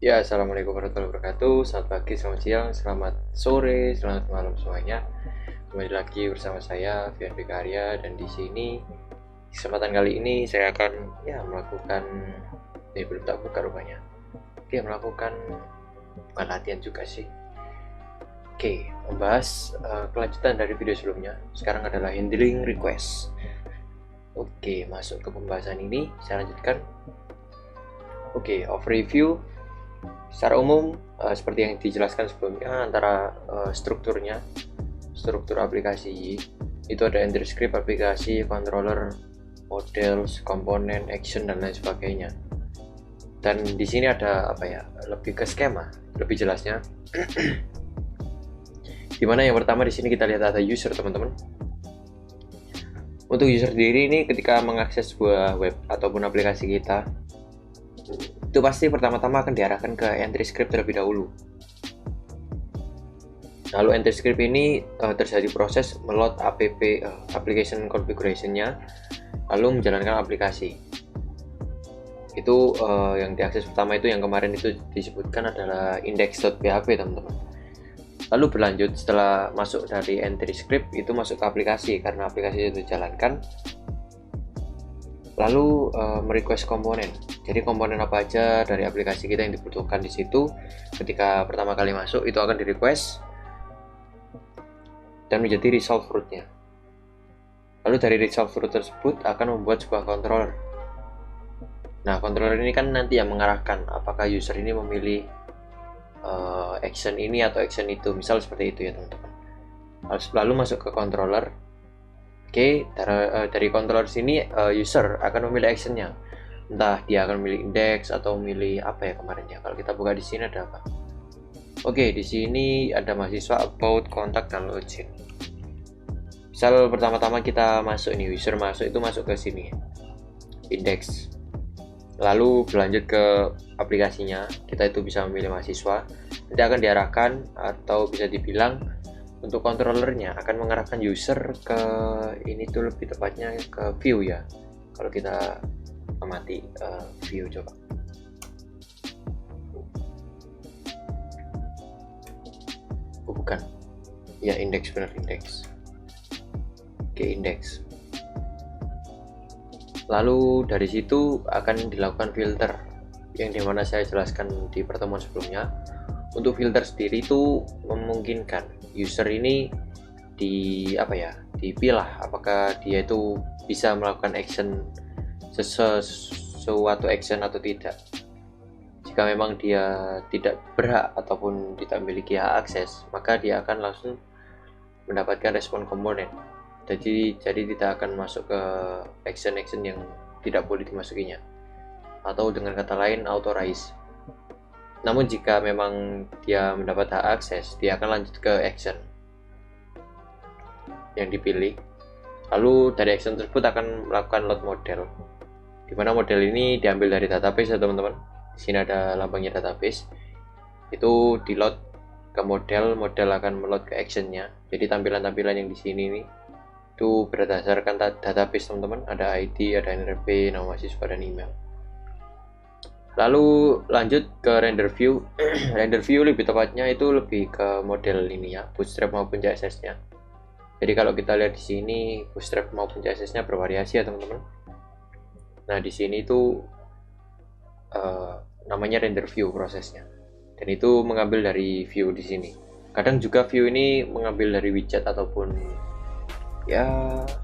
Ya, assalamualaikum warahmatullahi wabarakatuh. Selamat pagi, selamat siang, selamat sore, selamat malam semuanya. Kembali lagi bersama saya, Fian Bikaria, dan di sini kesempatan kali ini saya akan melakukan belum tak buka rupanya. Oke, melakukan bukan latihan juga sih. Oke, membahas kelanjutan dari video sebelumnya. Sekarang adalah handling request. Oke, masuk ke pembahasan ini, saya lanjutkan. Oke, overview. Secara umum, seperti yang dijelaskan sebelumnya, antara struktur aplikasi itu ada entry script, aplikasi, controller, models, komponen, action, dan lain sebagainya. Dan di sini ada lebih ke skema, lebih jelasnya. Dimana yang pertama di sini kita lihat ada user, teman-teman. Untuk user sendiri ini ketika mengakses sebuah web ataupun aplikasi kita, itu pasti pertama-tama akan diarahkan ke entry script terlebih dahulu. Lalu entry script ini terjadi proses meload application configuration-nya, lalu menjalankan aplikasi. Itu yang diakses pertama itu yang kemarin itu disebutkan adalah index.php, teman-teman. Lalu berlanjut setelah masuk dari entry script itu masuk ke aplikasi, karena aplikasi itu dijalankan. Lalu merequest komponen. Jadi komponen apa aja dari aplikasi kita yang dibutuhkan di situ ketika pertama kali masuk itu akan di request dan menjadi result root-nya. Lalu dari result root tersebut akan membuat sebuah controller. Nah, controller ini kan nanti yang mengarahkan apakah user ini memilih action ini atau action itu, misal seperti itu ya teman-teman. Lalu masuk ke controller. Oke, dari controller sini user akan memilih actionnya. Entah dia akan memilih index atau memilih apa ya kemarin ya. Kalau kita buka di sini ada apa? Oke, di sini ada mahasiswa, about, kontak, dan login. Misal pertama-tama kita masuk ini, user masuk itu masuk ke sini, index. Lalu berlanjut ke aplikasinya, kita itu bisa memilih mahasiswa. Nanti akan diarahkan atau bisa dibilang untuk controllernya akan mengarahkan user ke ini tuh lebih tepatnya ke view ya. Kalau kita amati view coba. Bukan. Ya index, benar index. Oke, index. Lalu dari situ akan dilakukan filter yang dimana saya jelaskan di pertemuan sebelumnya. Untuk filter sendiri itu memungkinkan user ini dipilah apakah dia itu bisa melakukan action sesuatu action atau tidak. Jika memang dia tidak berhak ataupun tidak memiliki hak akses, maka dia akan langsung mendapatkan respon komponen. Jadi tidak akan masuk ke action yang tidak boleh dimasukinya, atau dengan kata lain authorize. Namun jika memang dia mendapat hak akses, dia akan lanjut ke action yang dipilih. Lalu dari action tersebut akan melakukan load model, dimana model ini diambil dari database ya teman-teman. Di sini ada lambangnya database. Itu di load ke model akan meload ke actionnya. Jadi tampilan-tampilan yang di sini nih itu berdasarkan database teman-teman. Ada ID, ada NRP, nama mahasiswa, dan email. Lalu lanjut ke render view. Render view lebih tepatnya itu lebih ke model ini ya, bootstrap maupun CSS-nya. Jadi kalau kita lihat di sini bootstrap maupun CSS-nya bervariasi ya teman-teman. Nah di sini itu namanya render view prosesnya, dan itu mengambil dari view di sini. Kadang juga view ini mengambil dari widget ataupun ya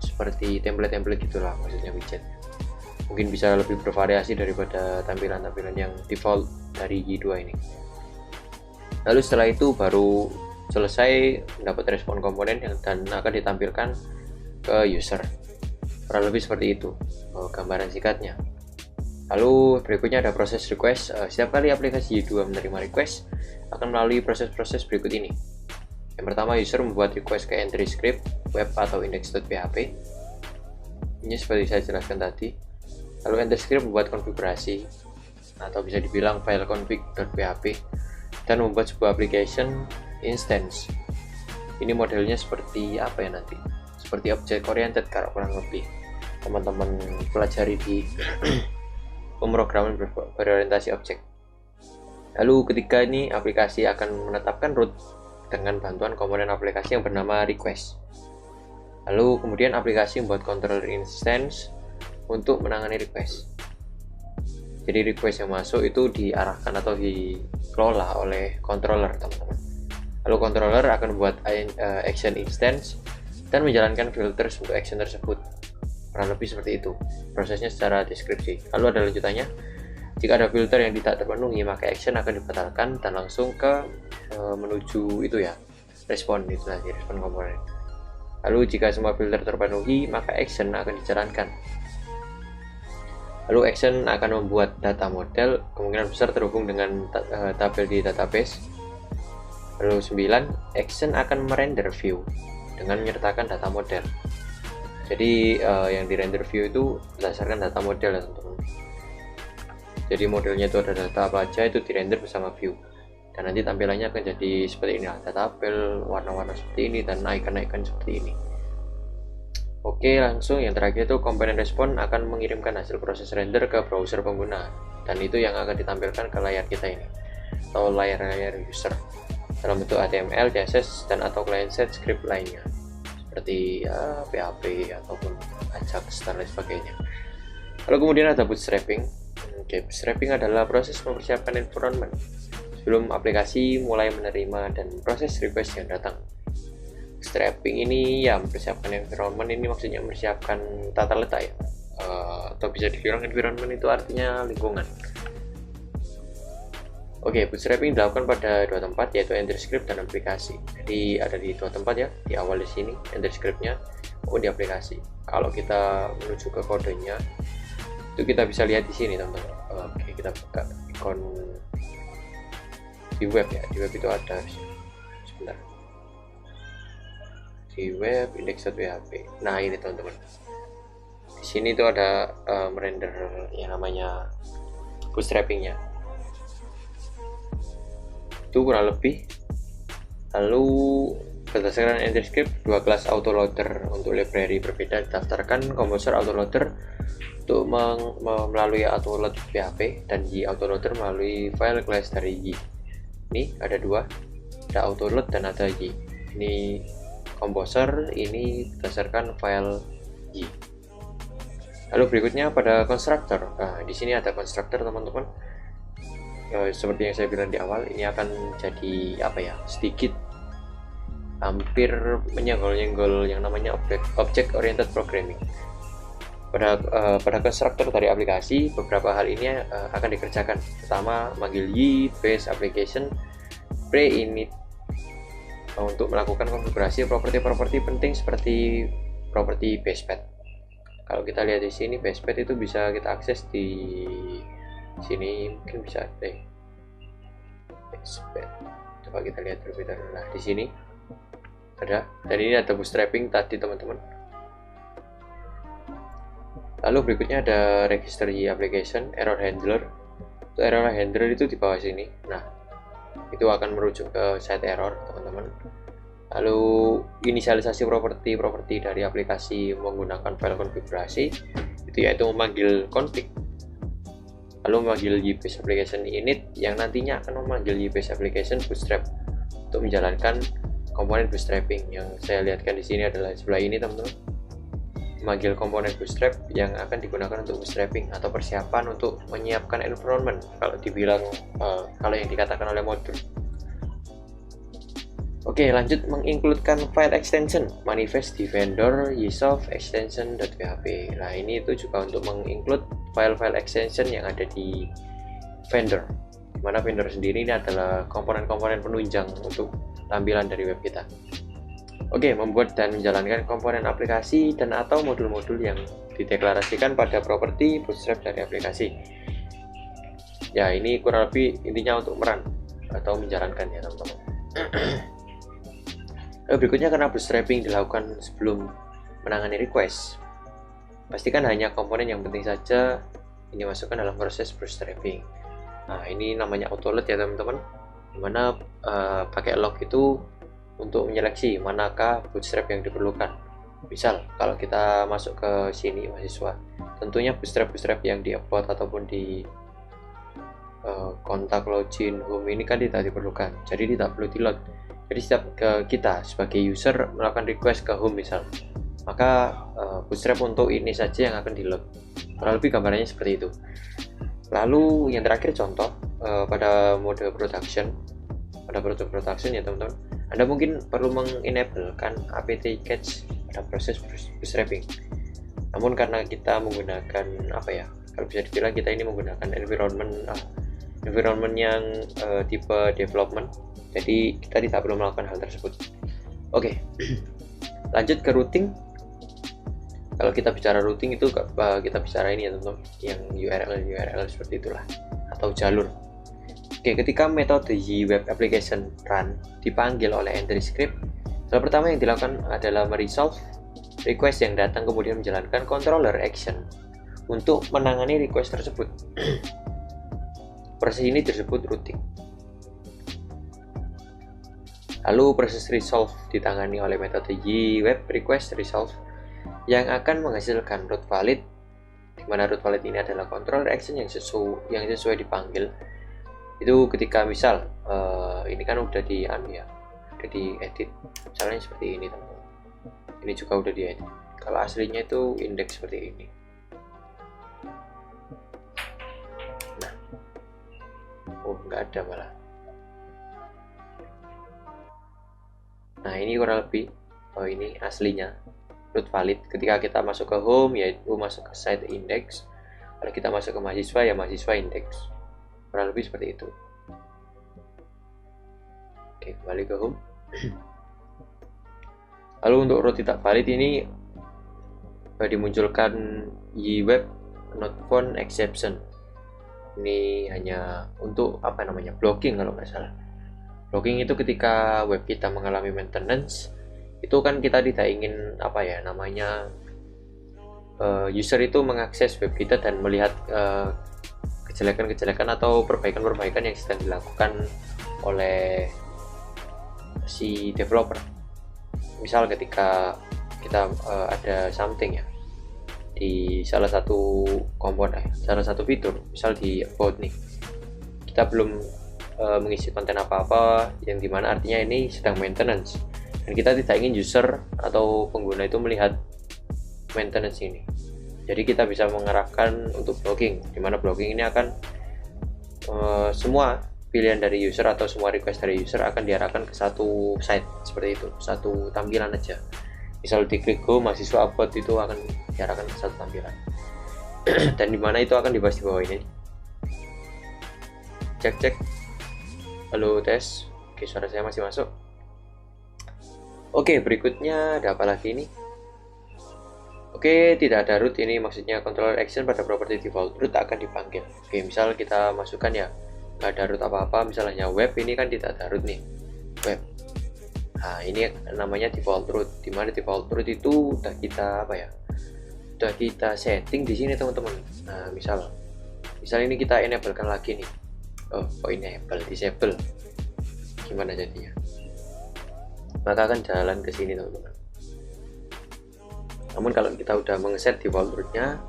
seperti template gitulah maksudnya widget. Mungkin bisa lebih bervariasi daripada tampilan-tampilan yang default dari Y2 ini. Lalu setelah itu baru selesai mendapat respon komponen dan akan ditampilkan ke user. Kurang lebih seperti itu gambaran singkatnya. Lalu berikutnya ada proses request. Setiap kali aplikasi Y2 menerima request akan melalui proses-proses berikut ini. Yang pertama, user membuat request ke entry script, web atau index.php. Ini seperti saya jelaskan tadi. Lalu entry script membuat konfigurasi atau bisa dibilang file config.php dan membuat sebuah application instance. Ini modelnya seperti apa ya nanti? Seperti object oriented kalau kurang lebih teman-teman pelajari di pemrograman berorientasi objek. Lalu ketika ini aplikasi akan menetapkan root dengan bantuan komponen aplikasi yang bernama request. Lalu kemudian aplikasi membuat controller instance untuk menangani request. Jadi request yang masuk itu diarahkan atau dikelola oleh controller, teman-teman. Lalu controller akan membuat action instance dan menjalankan filters untuk action tersebut. Kurang lebih seperti itu prosesnya secara deskripsi. Lalu ada lanjutannya. Jika ada filter yang tidak terpenuhi, maka action akan dibatalkan dan langsung ke menuju itu ya, respon itu tadi, respon komponen. Lalu jika semua filter terpenuhi, maka action akan dijalankan. Lalu action akan membuat data model, kemungkinan besar terhubung dengan tabel di database. Lalu 9, action akan merender view dengan menyertakan data model. Jadi yang di render view itu berdasarkan data model ya teman-teman. Jadi modelnya itu ada data apa aja, itu di render bersama view. Dan nanti tampilannya akan jadi seperti ini, ada tabel, warna-warna seperti ini, dan icon-icon seperti ini. Oke, langsung yang terakhir itu komponen respon akan mengirimkan hasil proses render ke browser pengguna. Dan itu yang akan ditampilkan ke layar kita ini, atau layar user, dalam bentuk HTML, CSS, dan atau client-side script lainnya. Seperti ya, PHP, ataupun Ajax, dan lain sebagainya. Lalu kemudian ada bootstrapping. Bootstrapping adalah proses mempersiapkan environment sebelum aplikasi mulai menerima dan proses request yang datang. Bootstrapping ini ya mempersiapkan environment, ini maksudnya mempersiapkan tata letak ya, atau bisa dibilang environment itu artinya lingkungan. Oke, bootstrapping dilakukan pada dua tempat, yaitu entry script dan aplikasi. Jadi ada di dua tempat ya, di awal di sini entry scriptnya maupun di aplikasi. Kalau kita menuju ke kodenya, itu kita bisa lihat di sini teman-teman. Oke, kita buka ikon di web ya. Di web itu ada, sebentar, di web index.php. Nah ini teman-teman, di sini itu ada merender yang namanya bootstrappingnya. Itu kurang lebih. Lalu berdasarkan entry script, dua kelas autoloader untuk library berbeda didaftarkan. Composer autoloader untuk melalui autoload PHP dan Y autoloader melalui file class dari Y. Ini ada dua, ada autoload dan ada Y. Ini composer, ini berdasarkan file Y. Lalu berikutnya pada constructor. Nah, di sini ada constructor teman-teman. Seperti yang saya bilang di awal, ini akan jadi apa ya, sedikit hampir menyenggol-nyenggol yang namanya object oriented programming. Pada konstruktor dari aplikasi, beberapa hal ini akan dikerjakan. Pertama, manggil Y base application pre-init untuk melakukan konfigurasi properti-properti penting seperti properti basepad. Kalau kita lihat di sini, basepad itu bisa kita akses di sini, mungkin bisa deh. Basepad. Coba kita lihat terlebih dahulu. Nah, di sini ada, dan ini ada bootstrapping tadi teman-teman. Lalu berikutnya ada register Y application error handler. Untuk error handler itu di bawah sini. Nah, itu akan merujuk ke site error teman-teman. Lalu inisialisasi properti dari aplikasi menggunakan file konfigurasi, itu yaitu memanggil config. Lalu memanggil Y base application init yang nantinya akan memanggil Y base application bootstrap untuk menjalankan komponen bootstrapping. Yang saya lihatkan di sini adalah sebelah ini teman-teman, memanggil komponen bootstrap yang akan digunakan untuk bootstrapping atau persiapan untuk menyiapkan environment, kalau dibilang kalau yang dikatakan oleh modul. Oke, lanjut mengincludekan file extension manifest di vendor ysoft extension.php. Nah, ini itu juga untuk menginclude file-file extension yang ada di vendor, dimana vendor sendiri ini adalah komponen-komponen penunjang untuk tampilan dari web kita. Oke, membuat dan menjalankan komponen aplikasi dan atau modul-modul yang dideklarasikan pada properti bootstrap dari aplikasi. Ya, ini kurang lebih intinya untuk merun atau menjalankan ya teman-teman. Berikutnya, karena bootstrapping dilakukan sebelum menangani request, pastikan hanya komponen yang penting saja ini masukkan dalam proses bootstrapping. Nah, ini namanya autoload ya teman-teman, dimana pakai log itu untuk menyeleksi manakah bootstrap yang diperlukan. Misal kalau kita masuk ke sini mahasiswa, tentunya bootstrap yang diupload ataupun kontak login home ini kan tidak diperlukan, jadi tidak perlu di load. Jadi setiap kita sebagai user melakukan request ke home misal, maka Bootstrap untuk ini saja yang akan di load. Kurang lebih gambarannya seperti itu. Lalu yang terakhir contoh pada mode production, pada produk production ya teman-teman, Anda mungkin perlu mengenablekan apt catch pada proses bootstrapping. Namun karena kita menggunakan apa ya, kalau bisa dibilang kita ini menggunakan environment yang tipe development, jadi kita tidak perlu melakukan hal tersebut. Oke. Lanjut ke routing. Kalau kita bicara routing itu kita bicara ini ya teman-teman, yang URL seperti itulah, atau jalur. Oke, ketika metode web application run dipanggil oleh entry script, hal pertama yang dilakukan adalah meresolve request yang datang, kemudian menjalankan controller action untuk menangani request tersebut. Proses ini disebut routing. Lalu proses resolve ditangani oleh metode web request resolve yang akan menghasilkan route valid, di mana route valid ini adalah controller action yang sesuai dipanggil. Itu ketika misal ini kan udah diedit, misalnya seperti ini teman-teman. Ini juga udah diedit. Kalau aslinya itu indeks seperti ini. Nah, nggak ada malah. Nah, ini kurang lebih ini aslinya route valid. Ketika kita masuk ke home yaitu masuk ke site index, kalau kita masuk ke mahasiswa ya mahasiswa index. Kurang lebih seperti itu. Oke, kembali ke home. Lalu untuk route tidak valid ini dimunculkan web not found exception. Ini hanya untuk apa namanya, blocking kalau nggak salah. Blocking itu ketika web kita mengalami maintenance, itu kan kita tidak ingin apa ya namanya, user itu mengakses web kita dan melihat kejelekan-kejelekan atau perbaikan-perbaikan yang sedang dilakukan oleh si developer. Misal ketika kita ada something ya di salah satu komponen, salah satu fitur, misal di about nih, kita belum mengisi konten apa-apa, yang dimana artinya ini sedang maintenance dan kita tidak ingin user atau pengguna itu melihat maintenance ini. Jadi kita bisa mengarahkan untuk blocking, dimana blocking ini akan semua pilihan dari user atau semua request dari user akan diarahkan ke satu site seperti itu, satu tampilan aja. Misal diklik go mahasiswa upload, itu akan diarahkan ke satu tampilan. Dan dimana itu akan dibahas di bawah ini. Cek. Halo tes. Oke, suara saya masih masuk. Oke, berikutnya ada apa lagi ini? Oke, tidak ada root, ini maksudnya controller action pada property default root akan dipanggil. Oke, misal kita masukkan ya, nggak ada root apa-apa, misalnya web, ini kan tidak ada root nih, web. Nah, ini namanya default root, dimana default root itu udah kita udah kita setting di sini teman-teman. Nah, misal ini kita enablekan lagi nih. Disable. Gimana jadinya? Maka akan jalan ke sini teman-teman. Namun kalau kita udah mengset default rootnya,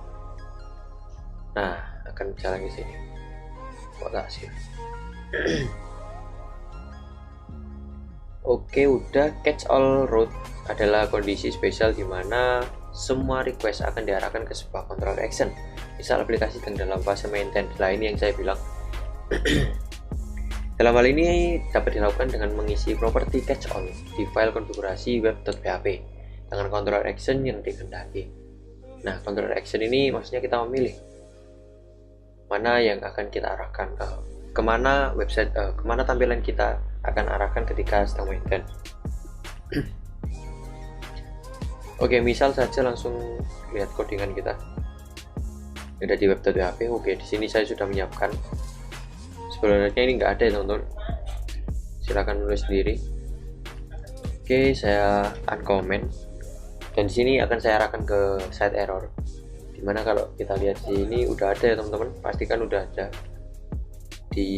nah akan jalan ke sini. Kok tak sih? Oke, udah. Catch all route adalah kondisi spesial di mana semua request akan diarahkan ke sebuah control action. Misal aplikasi dalam fase maintenance. Nah, ini yang saya bilang. Dalam hal ini dapat dilakukan dengan mengisi properti catch all di file konfigurasi web.php dengan control action yang dikehendaki. Nah, control action ini maksudnya kita memilih mana yang akan kita arahkan kemana website, kemana tampilan kita akan arahkan ketika sedang maintenance. Oke, misal saja langsung lihat codingan kita. Ada di web.php. Oke, di sini saya sudah menyiapkan. Sebenarnya ini nggak ada ya teman-teman, silakan nulis sendiri. Oke, saya uncomment dan di sini akan saya arahkan ke site error, dimana kalau kita lihat di sini udah ada ya teman-teman, pastikan udah ada di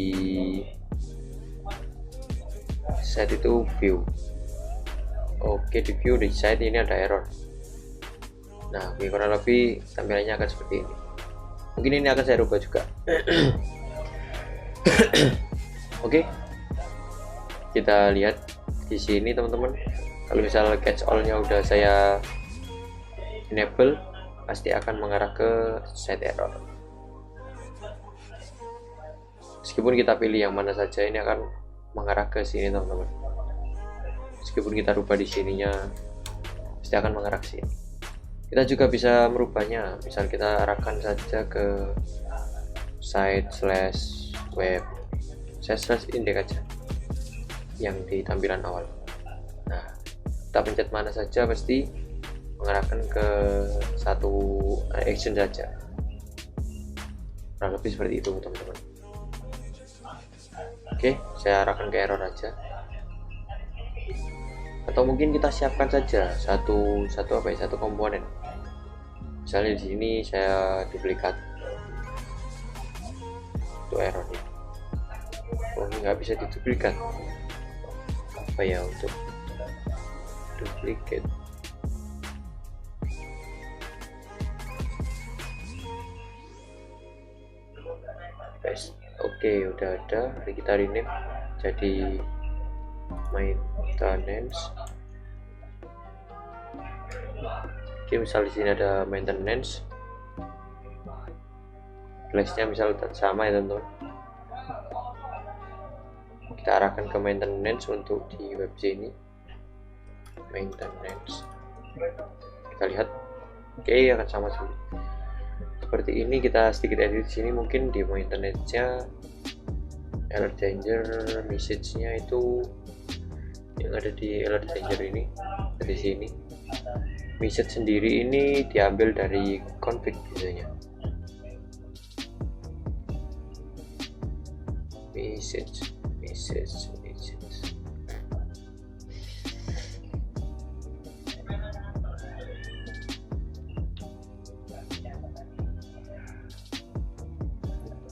site itu view. Oke, di view di site ini ada error. Nah, kurang lebih tampilannya akan seperti ini. Mungkin ini akan saya rubah juga. Oke, kita lihat di sini teman-teman. Kalau misal catch all-nya udah saya enable, pasti akan mengarah ke set error. Meskipun kita pilih yang mana saja, ini akan mengarah ke sini teman-teman. Meskipun kita rubah di sininya, pasti akan mengarah ke sini. Kita juga bisa merubahnya, misal kita arahkan saja ke site/web /index aja yang di tampilan awal. Nah, kita pencet mana saja pasti mengarahkan ke satu action saja. Kurang lebih seperti itu teman-teman. Oke, saya arahkan ke error aja. Atau mungkin kita siapkan saja satu komponen. Misalnya di sini saya duplikat untuk errornya. Oh, nggak bisa diduplikat. Apa ya untuk duplicate? Oke, udah ada. Mari kita rename jadi maintenance. Oke, misal di sini ada maintenance, class-nya misal sama ya teman-teman. Kita arahkan ke maintenance untuk di web sini. Maintenance. Kita lihat, oke, akan sama seperti ini. Kita sedikit edit di sini, mungkin di maintenance-nya alert danger message-nya itu yang ada di alert danger ini, dari sini. Message sendiri ini diambil dari config biasanya. Message.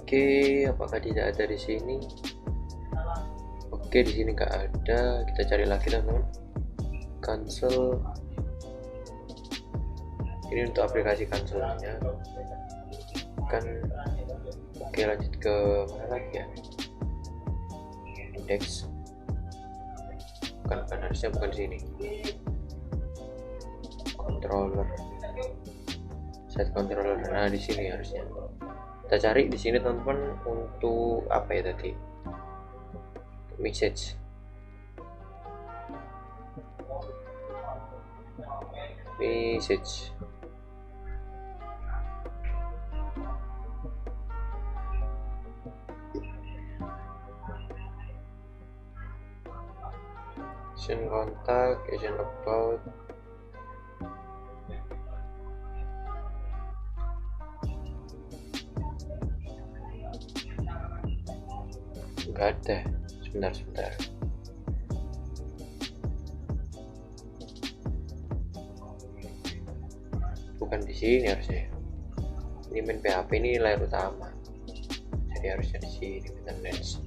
Oke, apakah tidak ada di sini? Oke, di sini nggak ada. Kita cari lagi teman-teman. Cancel. Ini untuk aplikasi cancelnya. Kan, oke, lanjut ke mana lagi ya? Index. Bukan, harusnya bukan di sini. Controller. Set controller. Nah, di sini harusnya. Kita cari di sini teman-teman untuk apa ya tadi? Message. Action contact, action about. Enggak ada. Sebentar. Bukan di sini harusnya. Ini main PHP ini layar utama. Jadi harusnya di sini maintenance.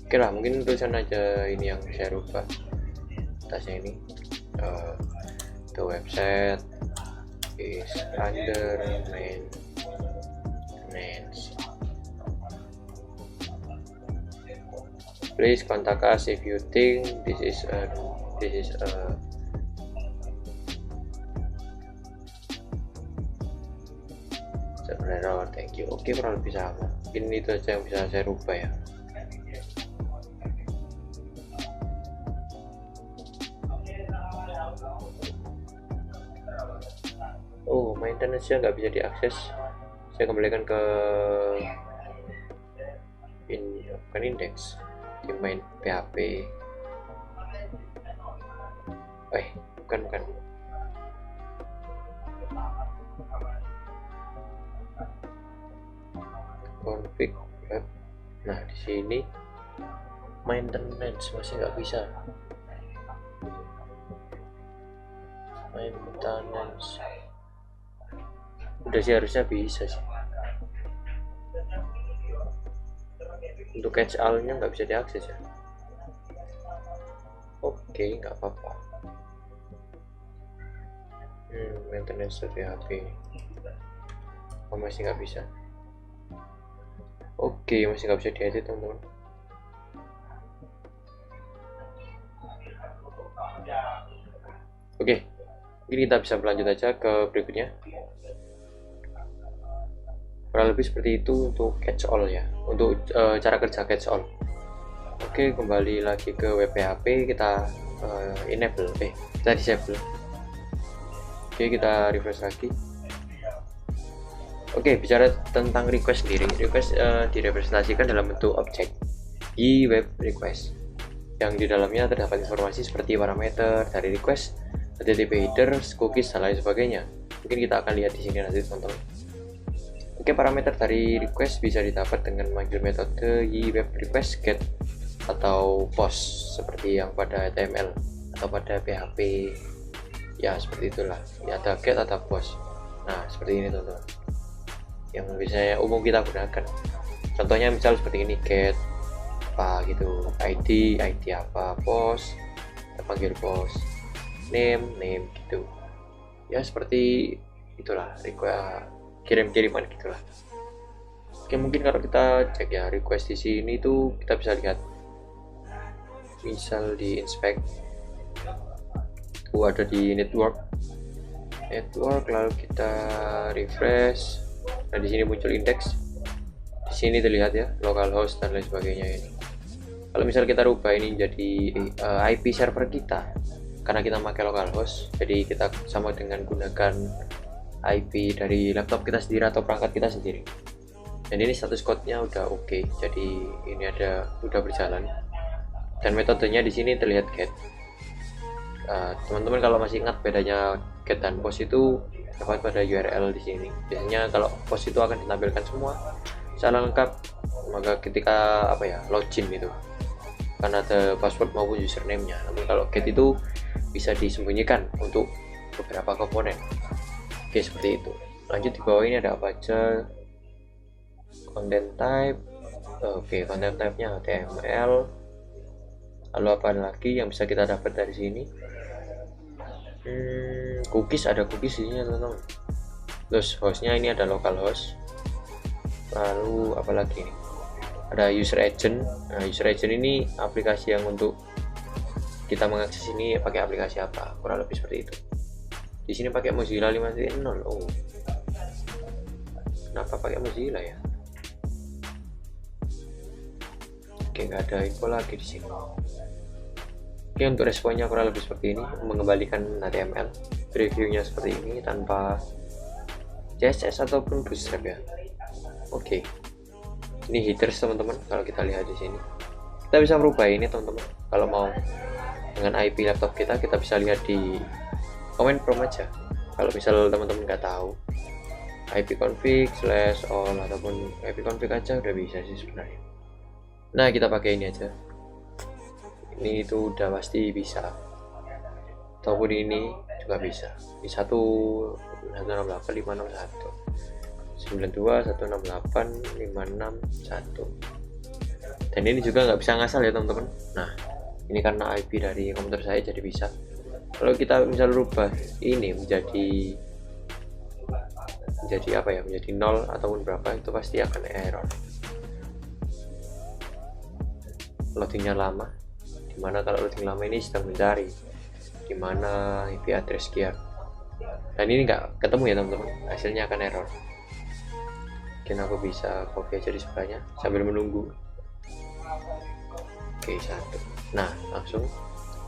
Oke lah, mungkin tulisan aja ini yang saya rubah. Atasnya ini the website is under maintenance. Please contact us if you think this is a error. Thank you. Oke, kurang lebih sama. Mungkin itu aja yang bisa saya rubah ya. Oh, maintenance-nya nggak bisa diakses. Saya kembalikan ke bukan index, di main PHP. Bukan. Config web. Nah, di sini maintenance masih nggak bisa. Maintenance. Udah sih harusnya bisa sih. Untuk catch all-nya nggak bisa diakses ya. Oke, nggak apa-apa. Maintenance PHP. Masih nggak bisa. Oke, masih nggak bisa diedit teman-teman. Oke, mungkin kita bisa berlanjut aja ke berikutnya. Kurang lebih seperti itu untuk catch all ya, untuk cara kerja catch all. Oke, kembali lagi ke WPHP, kita enable, kita disable. Oke, kita refresh lagi. Oke, bicara tentang request sendiri, request direpresentasikan dalam bentuk objek di web request, yang di dalamnya terdapat informasi seperti parameter dari request, HTTP header, cookies, dan lain sebagainya. Mungkin kita akan lihat di sini nanti teman-teman. Oke, parameter dari request bisa didapat dengan memanggil metode web request get atau post seperti yang pada HTML atau pada PHP ya, seperti itulah ya, ada get atau post. Nah, seperti ini teman-teman yang biasanya umum kita gunakan. Contohnya misal seperti ini, get apa gitu, ID apa, post kita panggil post, name gitu ya, seperti itulah request, kirim-kiriman gitulah. Oke, mungkin kalau kita cek ya request di sini tuh kita bisa lihat, misal di inspect tuh ada di network, lalu kita refresh. Nah, di sini muncul indeks, di sini terlihat ya localhost dan lain sebagainya ini. Kalau misal kita rubah ini jadi IP server kita, karena kita pakai localhost, jadi kita sama dengan gunakan IP dari laptop kita sendiri atau perangkat kita sendiri. Dan ini status code-nya udah oke, jadi ini udah berjalan. Dan metodenya di sini terlihat get. Teman-teman kalau masih ingat bedanya get dan post itu dapat pada URL di sini. Biasanya kalau post itu akan ditampilkan semua secara lengkap, maka ketika login itu karena ada password maupun username-nya. Namun kalau get itu bisa disembunyikan untuk beberapa komponen. Oke, seperti itu. Lanjut, di bawah ini ada apa aja? Content type. Oke, content type-nya HTML. Lalu apa lagi yang bisa kita dapat dari sini? Cookies, ada cookies di sini teman-teman. Terus hostnya ini ada localhost. Lalu apa lagi nih? Ada user agent. Nah, user agent ini aplikasi yang untuk kita mengakses ini pakai aplikasi apa, kurang lebih seperti itu. Di sini pakai Mozilla 5.0. Oh, kenapa pakai Mozilla ya? Oke, nggak ada info lagi di sini. Oke, untuk responnya kurang lebih seperti ini, mengembalikan HTML, previewnya seperti ini tanpa CSS ataupun bootstrap ya. Oke, ini headers teman-teman. Kalau kita lihat di sini, kita bisa merubah ini teman-teman. Kalau mau dengan IP laptop kita bisa lihat di comment prompt aja. Kalau misal teman-teman nggak tahu, ipconfig/all ataupun ipconfig aja udah bisa sih sebenarnya. Nah, kita pakai ini aja. Ini itu udah pasti bisa. Ataupun ini juga bisa. Di 168.561 92.168.561. Dan ini juga nggak bisa ngasal ya teman-teman. Nah, ini karena IP dari komputer saya jadi bisa. Kalau kita misal rubah ini menjadi menjadi 0 ataupun berapa, itu pasti akan error. Loadingnya lama, dimana kalau loading lama ini sedang mencari dimana IP address sekian, dan ini nggak ketemu ya teman-teman, hasilnya akan error. Mungkin aku bisa copy aja di sebelahnya sambil menunggu. Oke, satu. Nah, langsung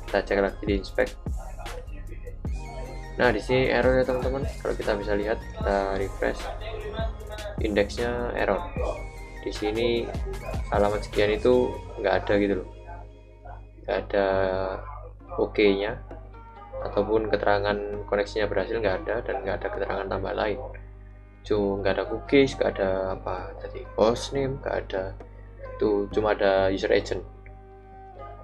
kita cek lagi di inspect. Nah, di sini error ya teman-teman. Kalau kita bisa lihat, kita refresh, indeksnya error. Di sini alamat sekian itu nggak ada gitu loh, nggak ada OK-nya ataupun keterangan koneksinya berhasil, nggak ada, dan nggak ada keterangan tambah lain. Nggak ada cookies, nggak ada apa tadi, host name nggak ada, itu cuma ada user agent.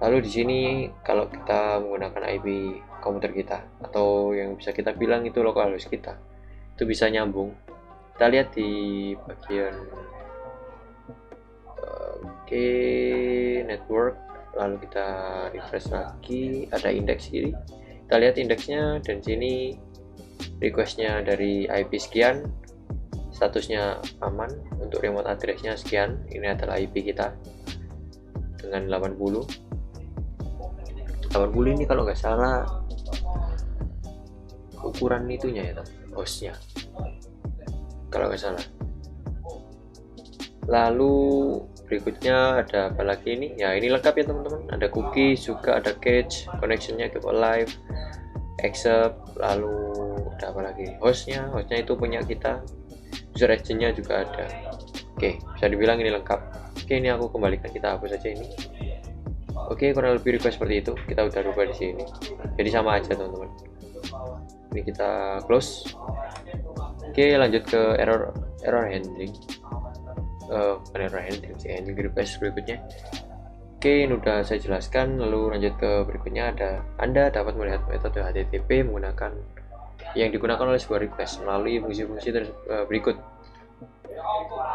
Lalu di sini kalau kita menggunakan IP komputer kita, atau yang bisa kita bilang itu localhost kita, itu bisa nyambung. Kita lihat di bagian network, lalu kita refresh lagi, ada indeks ini, kita lihat indeksnya, dan sini requestnya dari IP sekian statusnya aman. Untuk remote address-nya sekian. Ini adalah IP kita dengan 80 ini kalau nggak salah ukuran itunya ya, hostnya kalau nggak salah. Lalu berikutnya ada apa lagi ini ya, ini lengkap ya teman-teman, ada cookies juga, ada cache, connectionnya keep alive, accept, lalu ada apa lagi, hostnya itu punya kita, user agentnya juga ada. Oke, bisa dibilang ini lengkap. Oke, ini aku kembalikan, kita hapus saja ini. Oke, kurang lebih request seperti itu, kita udah rubah di sini, jadi sama aja teman-teman. Ini kita close. Oke, lanjut ke error handling. Bukan error handling request berikutnya. Oke, ini udah saya jelaskan. Lalu lanjut ke berikutnya, ada Anda dapat melihat metode HTTP menggunakan yang digunakan oleh sebuah request melalui fungsi-fungsi berikut.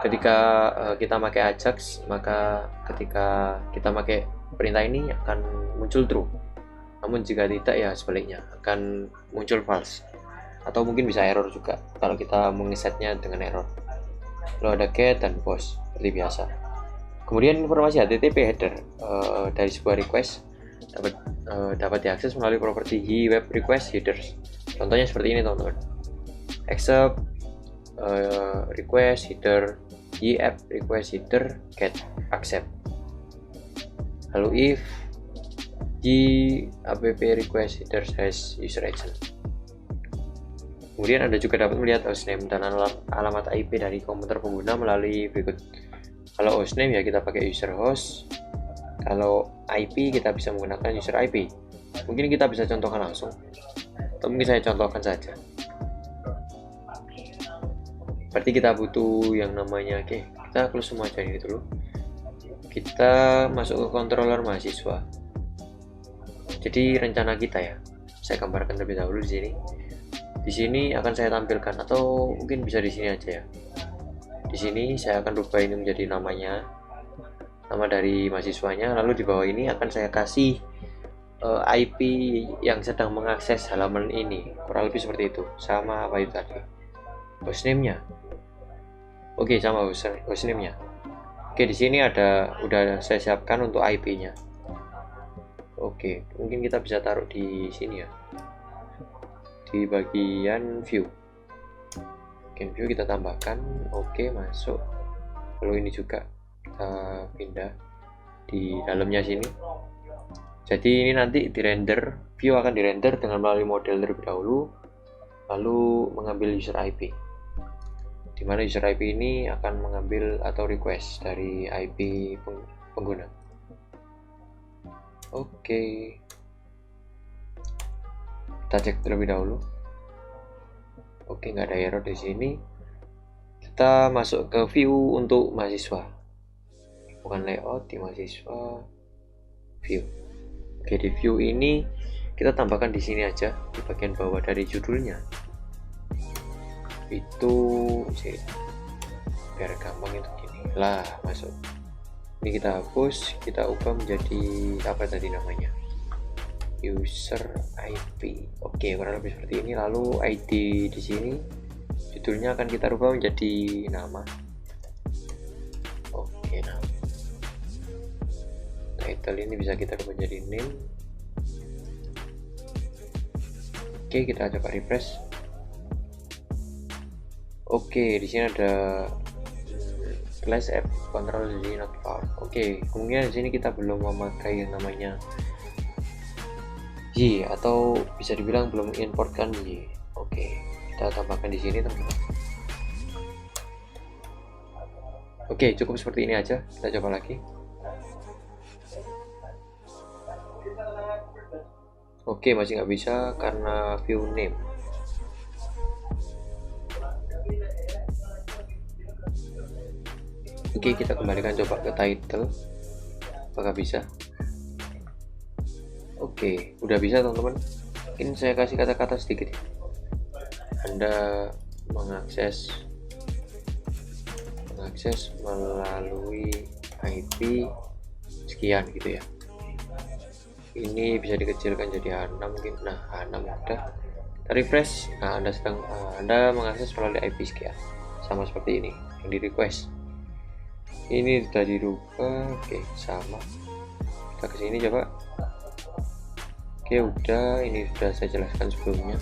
Ketika kita pakai Ajax, maka ketika kita pakai perintah ini akan muncul true. Namun jika tidak ya sebaliknya, akan muncul false. Atau mungkin bisa error juga kalau kita mengesetnya dengan error. Lalu ada get dan post seperti biasa. Kemudian informasi HTTP header dari sebuah request dapat diakses melalui properti web request headers. Contohnya seperti ini teman-teman. Accept request header, app request header, get accept. Lalu if app request header has user agent. Kemudian Anda juga dapat melihat hostname dan alamat IP dari komputer pengguna melalui berikut. Kalau hostname ya kita pakai user host. Kalau IP kita bisa menggunakan user IP. Mungkin kita bisa contohkan langsung, atau mungkin saya contohkan saja. Berarti kita butuh yang namanya, oke, kita close semua aja ini dulu. Kita masuk ke controller mahasiswa. Jadi rencana kita ya, saya gambarkan terlebih dahulu di sini. Di sini akan saya tampilkan, atau mungkin bisa di sini aja ya. Di sini saya akan rubah ini menjadi namanya, nama dari mahasiswanya. Lalu di bawah ini akan saya kasih IP yang sedang mengakses halaman ini, kurang lebih seperti itu. Sama apa itu tadi? Hostname-nya. Oke, sama hostname-nya. Oke, di sini udah saya siapkan untuk IP-nya. Oke, mungkin kita bisa taruh di sini ya, di bagian view. Bagian view kita tambahkan. Oke, masuk. Lalu ini juga kita pindah di dalamnya sini. Jadi ini nanti dirender, view akan dirender dengan melalui model terlebih dahulu, lalu mengambil user IP. Di mana user IP ini akan mengambil atau request dari IP pengguna. Oke, kita cek terlebih dahulu. Oke, nggak ada error di sini. Kita masuk ke view untuk mahasiswa, bukan layout, di mahasiswa view. Oke, di view ini kita tambahkan di sini aja, di bagian bawah dari judulnya. Itu sih biar gampang itu gini lah, masuk. Ini kita hapus, kita ubah menjadi apa tadi namanya, user IP. Oke, kurang lebih seperti ini. Lalu ID di sini, judulnya akan kita rubah menjadi nama. Oke, nama. Title ini bisa kita rubah menjadi name. Oke, kita coba refresh. Oke, di sini ada class app control Z not found. Oke, kemungkinan di sini kita belum memakai yang namanya Y, atau bisa dibilang belum mengimport Y. Oke, kita tambahkan di sini teman-teman. Oke, cukup seperti ini aja. Kita coba lagi. Oke, masih nggak bisa karena view name. Oke, kita kembalikan coba ke title, apakah bisa. Oke, udah bisa teman-teman. Mungkin saya kasih kata-kata sedikit. Anda mengakses melalui IP sekian gitu ya. Ini bisa dikecilkan jadi H6 mungkin. Nah, H6 udah. Kita refresh. Nah, Anda mengakses melalui IP sekian. sama seperti ini yang di request. Ini sudah dirubah. Oke, sama. Kita ke sini coba. Oke, udah. Ini sudah saya jelaskan sebelumnya.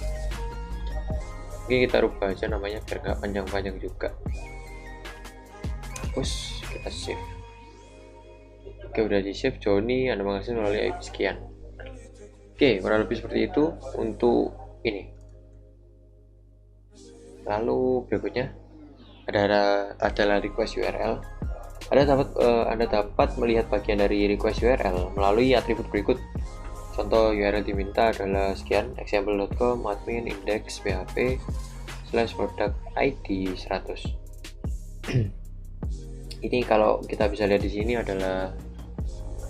Oke, kita rubah aja namanya biar nggak panjang-panjang juga. Hapus, kita save. Oke, udah di save. Joni, Anda mengakses melalui IP sekian. Oke, kurang lebih seperti itu untuk ini. Lalu berikutnya adalah request URL. Anda dapat melihat bagian dari request URL melalui atribut berikut. Contoh URL diminta adalah sekian, example.com admin index php /product id 100. Ini kalau kita bisa lihat di sini adalah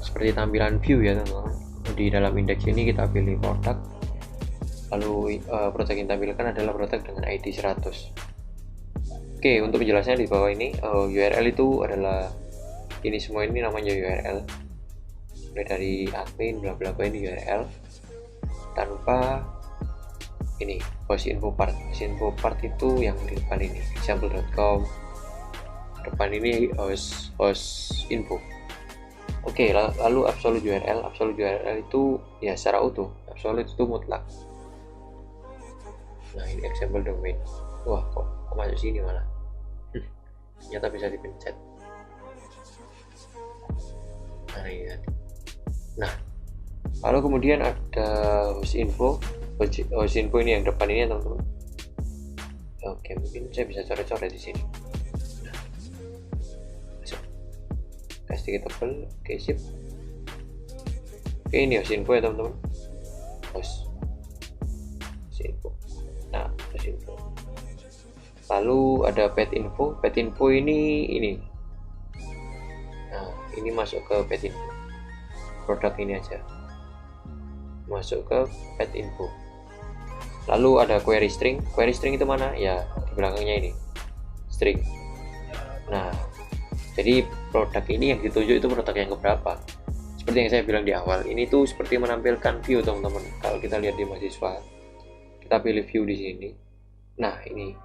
seperti tampilan view ya teman-teman. Di dalam indeks ini kita pilih produk, lalu produk yang ditampilkan adalah produk dengan ID 100. Oke, untuk penjelasannya di bawah ini, URL itu adalah ini semua, ini namanya URL. Mulai dari admin bla bla bla, ini URL tanpa ini host info part. Host info part itu yang di depan ini, example.com, depan ini host info. Oke, lalu absolute URL. Absolute URL itu ya secara utuh, absolute itu mutlak. Nah, ini example domain. Wah, kok masuk sini malah. Ternyata bisa dipencet. Nah, lalu kemudian ada host info. Host info ini yang depan ini ya teman-teman. Oke, mungkin saya bisa coret-coret di sini. Nah, masuk. Kasih sedikit tebal. Oke, sip. Oke, ini host info ya teman-teman. Host info. Nah, host info. Lalu ada pet info. Pet info ini. Nah, ini masuk ke pet info. Produk ini aja masuk ke pet info. Lalu ada query string. Query string itu mana? Ya, di belakangnya ini string. Nah, jadi produk ini yang ditunjuk itu produk yang keberapa? Seperti yang saya bilang di awal, ini tuh seperti menampilkan view teman-teman. Kalau kita lihat di mahasiswa, kita pilih view di sini. Nah, ini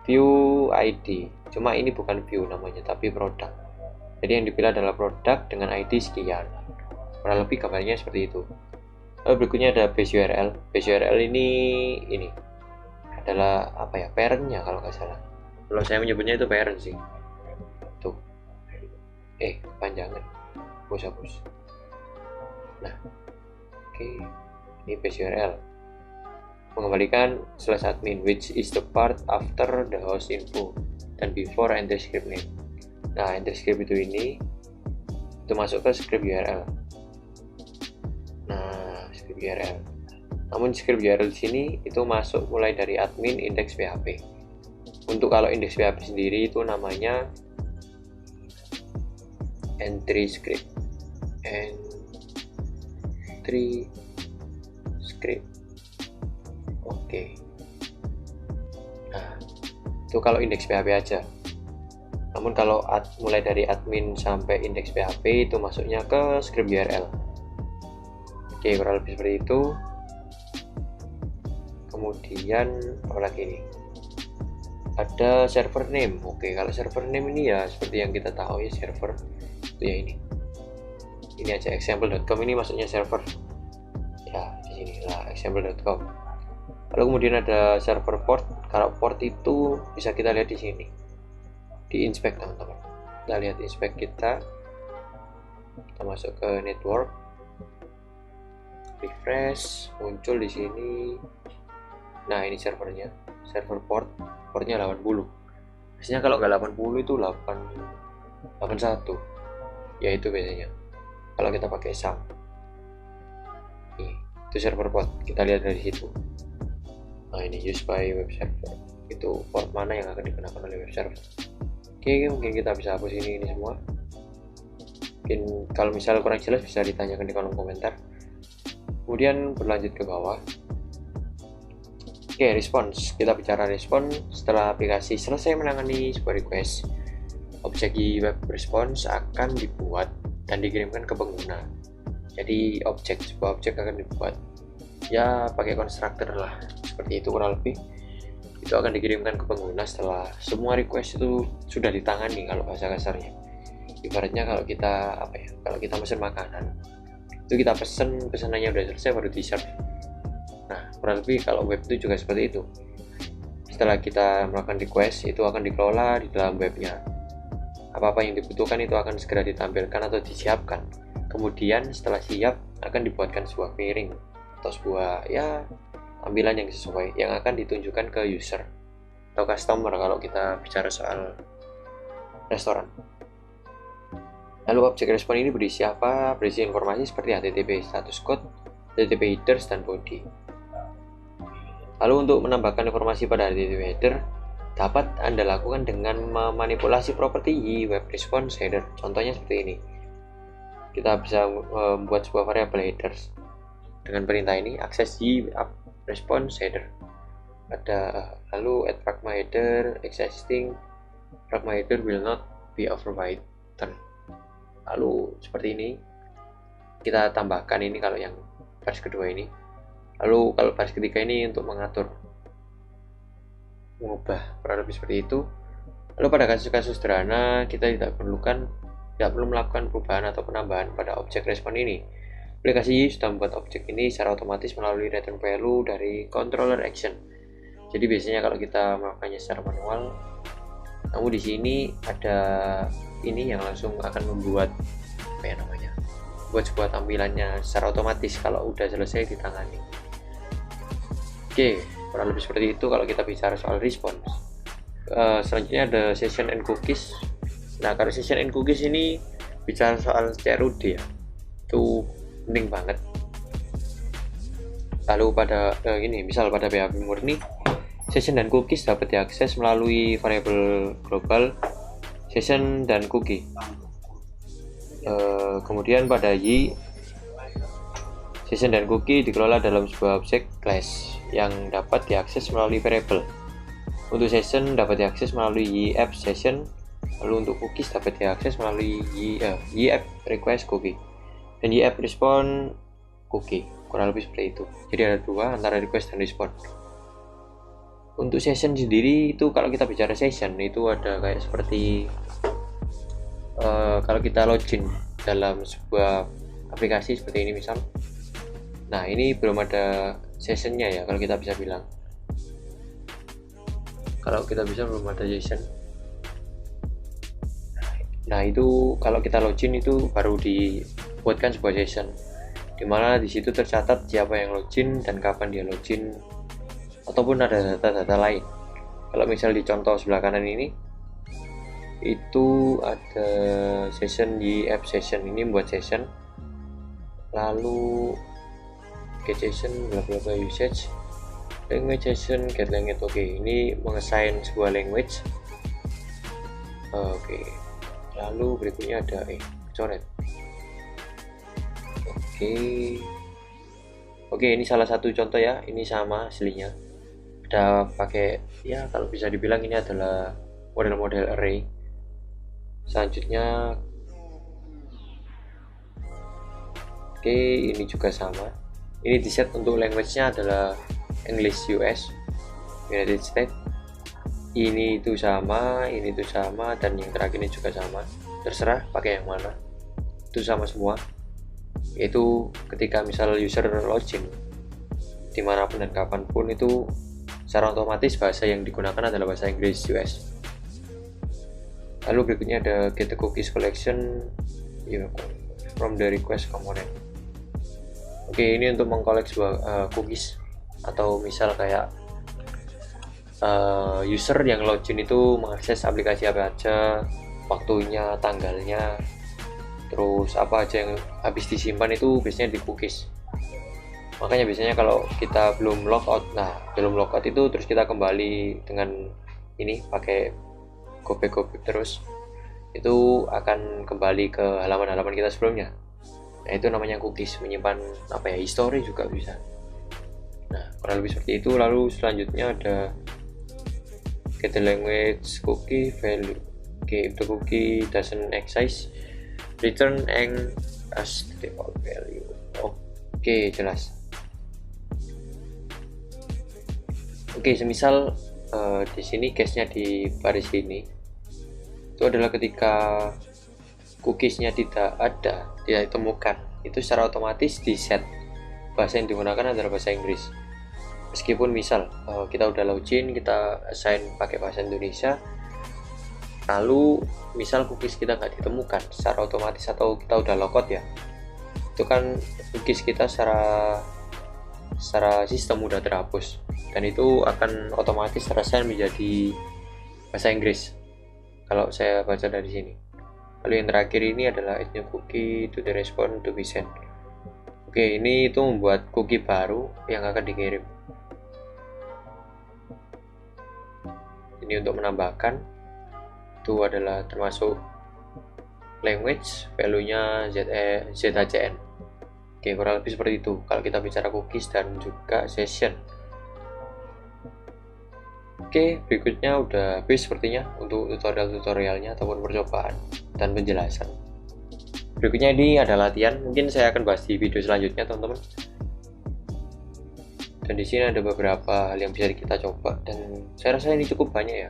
view ID. Cuma ini bukan view namanya, tapi produk. Jadi yang dipilih adalah produk dengan ID sekian. Kurang lebih gambarnya seperti itu. Lalu berikutnya ada base URL. Base URL ini adalah apa ya? Parentnya kalau nggak salah. Kalau saya menyebutnya itu parent sih. Tuh. Panjangan. Hapus. Nah, oke. Ini base URL. Mengembalikan /admin, which is the part after the host info dan before entry script name. Nah, entry script itu masuk ke script URL. Nah, script URL. Namun script URL di sini itu masuk mulai dari admin index php. Untuk kalau index php sendiri itu namanya entry script. Oke. Nah, itu kalau index php aja. Namun kalau mulai dari admin sampai index php itu masuknya ke script URL. Oke, kurang lebih seperti itu. Kemudian apa lagi nih? Ada server name. Oke, kalau server name ini ya seperti yang kita tahu ya, server itu ya ini. Ini aja example.com, ini masuknya server. Ya, di sini lah example.com. Lalu kemudian ada server port. Kalau port itu bisa kita lihat di sini. Di inspect teman-teman. Kita lihat inspect kita masuk ke network, refresh, muncul di sini. Nah, ini servernya, server portnya 80. Biasanya kalau nggak 80 itu 81, yaitu biasanya kalau kita pakai SAM. Itu server port, kita lihat dari situ. Nah, ini use by web server, itu port mana yang akan digunakan oleh web server. Oke, mungkin kita bisa hapus ini semua. Mungkin kalau misalnya kurang jelas bisa ditanyakan di kolom komentar. Kemudian berlanjut ke bawah. Oke, response. Kita bicara respons. Setelah aplikasi selesai menangani sebuah request, objek web response akan dibuat dan dikirimkan ke pengguna. Jadi sebuah objek akan dibuat ya pakai konstruktor lah, seperti itu kurang lebih. itu akan dikirimkan ke pengguna setelah semua request itu sudah ditangani. Kalau bahasa kasarnya, ibaratnya kalau kita kalau kita pesen makanan itu kita pesanannya udah selesai baru di serve. Nah, kurang lebih kalau web itu juga seperti itu. Setelah kita melakukan request, itu akan dikelola di dalam webnya. Apa-apa yang dibutuhkan itu akan segera ditampilkan atau disiapkan. Kemudian setelah siap akan dibuatkan sebuah pairing atau sebuah tampilan yang sesuai yang akan ditunjukkan ke user atau customer kalau kita bicara soal restoran. Lalu objek respon ini berisi apa? Berisi informasi seperti HTTP status code, HTTP headers, dan body. Lalu untuk menambahkan informasi pada HTTP header dapat Anda lakukan dengan memanipulasi properti web response header. Contohnya seperti ini. Kita bisa membuat sebuah variabel headers dengan perintah ini, akses response header. Lalu add pragma header existing, pragma header will not be overwritten. Lalu seperti ini kita tambahkan ini kalau yang baris kedua ini. Lalu kalau baris ketiga ini untuk mengubah kurang lebih seperti itu. Lalu pada kasus-kasus sederhana kita tidak perlu melakukan perubahan atau penambahan pada objek respon ini. Aplikasi sudah membuat objek ini secara otomatis melalui return value dari controller action. Jadi biasanya kalau kita melakukannya secara manual, namun di sini ada ini yang langsung akan membuat buat sebuah tampilannya secara otomatis kalau udah selesai ditangani. Oke, kurang lebih seperti itu kalau kita bicara soal response. Selanjutnya ada session and cookies. Nah, kalau session and cookies ini bicara soal CRUD ya, itu penting banget. Lalu pada misal pada PHP murni, session dan cookies dapat diakses melalui variabel global session dan cookie. Kemudian pada session dan cookie dikelola dalam sebuah objek class yang dapat diakses melalui variabel. Untuk session dapat diakses melalui app session, lalu untuk cookies dapat diakses melalui app request cookie dan app respond cookie. Kurang lebih seperti itu. Jadi ada dua antara request dan respond. Untuk session sendiri itu kalau kita bicara session itu ada kayak seperti kalau kita login dalam sebuah aplikasi seperti ini misal. Nah, ini belum ada sessionnya ya kalau kita bisa bilang. Kalau kita bisa belum ada session. Nah, itu kalau kita login itu baru dibuatkan sebuah session, dimana di situ tercatat siapa yang login dan kapan dia login, ataupun ada data-data lain. Kalau misal di contoh sebelah kanan ini itu ada session di app session, ini membuat session, lalu get session bla bla bla usage language session get language. Oke, ini mengassign sebuah language. Oke, lalu berikutnya ada coret. Oke, ini salah satu contoh ya, ini sama aslinya ada pakai kalau bisa dibilang ini adalah model-model array. Selanjutnya ini juga sama, ini di set untuk language-nya adalah English US United States. Ini itu sama, dan yang terakhir ini juga sama, terserah pakai yang mana, itu sama semua. Yaitu ketika misal user login dimanapun dan kapanpun, itu secara otomatis bahasa yang digunakan adalah bahasa Inggris US. Lalu berikutnya ada get the cookies collection from the request component. Oke, ini untuk mengkolek sebuah cookies, atau misal kayak user yang login itu mengakses aplikasi apa aja, waktunya, tanggalnya, terus apa aja yang habis disimpan itu biasanya di cookies. Makanya biasanya kalau kita belum logout itu terus kita kembali dengan ini pakai gopek terus, itu akan kembali ke halaman-halaman kita sebelumnya. Nah, itu namanya cookies, menyimpan history juga bisa. Nah, kurang lebih seperti itu. Lalu selanjutnya ada get the language cookie value. If the cookie doesn't exist, return as default value. Oke, jelas. Oke, semisal di sini case-nya di baris ini itu adalah ketika cookies-nya tidak ditemukan, itu secara otomatis di set bahasa yang digunakan adalah bahasa Inggris. Meskipun misal kita udah login, kita assign pakai bahasa Indonesia, lalu misal cookies kita nggak ditemukan secara otomatis atau kita udah logout ya, itu kan cookies kita secara sistem udah terhapus, dan itu akan otomatis terassign menjadi bahasa Inggris kalau saya baca dari sini. Lalu yang terakhir ini adalah add new cookie to the response to be sent. Oke, ini itu membuat cookie baru yang akan dikirim. Ini untuk menambahkan, itu adalah termasuk language, value-nya ZHCN. Oke, kurang lebih seperti itu kalau kita bicara cookies dan juga session. Oke, berikutnya udah habis sepertinya untuk tutorialnya ataupun percobaan dan penjelasan. Berikutnya ini ada latihan, mungkin saya akan bahas di video selanjutnya teman-teman. Dan di sini ada beberapa hal yang bisa kita coba, dan saya rasa ini cukup banyak ya,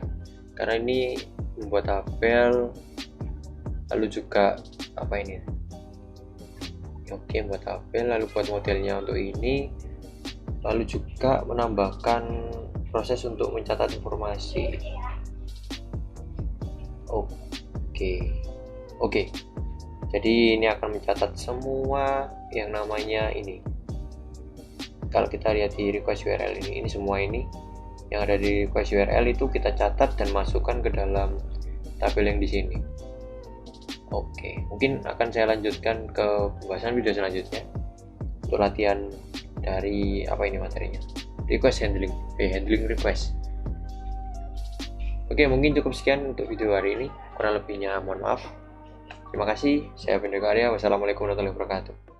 karena ini membuat tabel, lalu juga apa ini? Oke, buat tabel, lalu buat modelnya untuk ini, lalu juga menambahkan proses untuk mencatat informasi. Oke. Jadi ini akan mencatat semua yang namanya ini. Kalau kita lihat di request URL ini semua ini yang ada di request URL itu kita catat dan masukkan ke dalam tabel yang di sini. Oke, mungkin akan saya lanjutkan ke pembahasan video selanjutnya untuk latihan dari apa ini materinya, request handling request. Oke, mungkin cukup sekian untuk video hari ini, kurang lebihnya mohon maaf. Terima kasih, saya Pendek Arya. Wassalamualaikum warahmatullahi wabarakatuh.